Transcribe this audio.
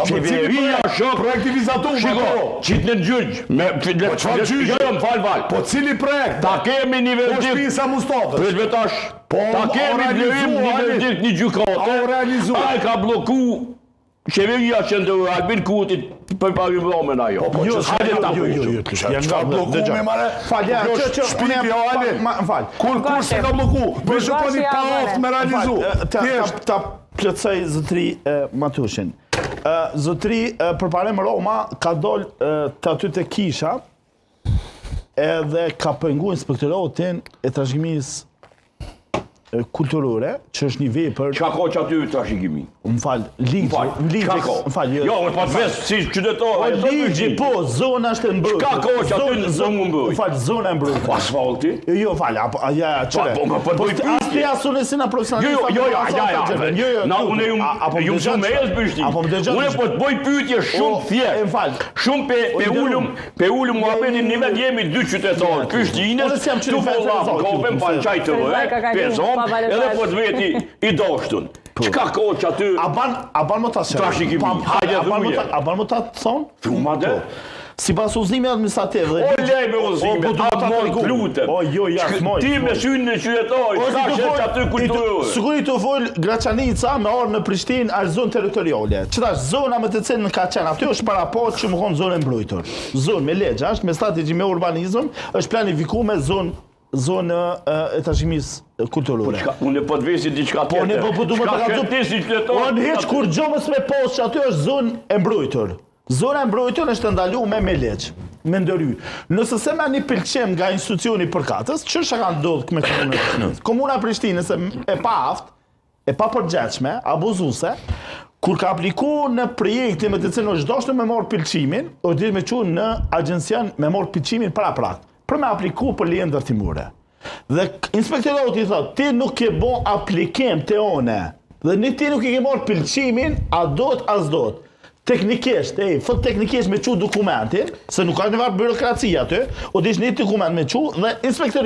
Qeveria shok projektivizator. Shiko, qitë në gjyq. Çfarë gjyq? Jo, më fal. Po cili projekt? Ta kemi nivel Po shtëpisa Mustafës. Prit vetash. Po Ta kemi vlerim nivel dik një gjykate. A u realizuar? Ai ka bloku qeveria qendrore Albin Kurti për parimëromen ajo. Jo, hajde ta janë nga blokume mare. Falja, shpiti o Ale. Fal. Kur se ka bloku? Për shkoni pa oftë me realizu. Ta plotësoj zotri Matushin. Zotri përparem Roma ka dol të aty të kisha edhe ka pengu inspektoratin e trashëgimisë kulturore, që është një vepër. Çka ka që aty trashëgimi? Më fal, ligji. Më fal, jo, më pas vesh si qytetar. Ligji, po, zona është e mbrojtur. Çka ka që aty në zonë mbrojtur? Më fal, zona e mbrojtur. Asfalti? Jo, fal, ja, çfarë? Po bëj pyetje. As ti asunë si na profesionalistë. Jo. Na unë ju shumë e zbështi. Unë po të bëj pyetje shumë thjesht. Më fal. Shumë pe ulum muhabetin nivel jemi dy qytetarë. Prishtinës, tu kopem pa çaj të vë. Edhe po të veti i dashtun. Çka ka që aty? A ban më ta shë? Trashëgimi. Hajde dhuje. A ban më ta thonë? Thumë atë. Sipas udhëzimit administrativ dhe O lej me udhëzimet, atë moj lutem. O jo, jasmoj. Ti me syrin në qytetar, çka shet aty kulturore. Sigurisht të fol Graçanica me orë në Prishtinë as zonë territoriale. Çfarë zona me të cilën ka qenë aty është paraport që më kon zonë mbrojtur. Zonë me legj, është me strategji me urbanizëm, është planifikuar me zonë e trashëgimisë kulturore. Unë po të vesi diçka tjetër. Po du më të ka ti si qytetar. Unë hiç kur gjomës me post që aty është zonë e mbrojtur. Zona e mbrojtur është ndaluar me legj, me ndëry. Nëse se me një pëlqem nga institucioni përkatës, ç'është ka ndodhur me komunën? Komuna e Prishtinës e paaft, e papërgjithshme, abuzuese, kur ka aplikuar në projekte me të cilën është dashur me marr pëlqimin, o ditë me çu në agjencion me marr pëlqimin para prakt, për me aplikuar për leje ndërtimore. Dhe inspektorati thotë, ti nuk ke bën aplikim te one. Dhe ti nuk i ke marr pëlqimin, a dot as dot. Teknikisht, fot teknikisht me çu dokumentin, se nuk ka nevojë byrokracia aty, o dish një dokument me çu dhe inspektori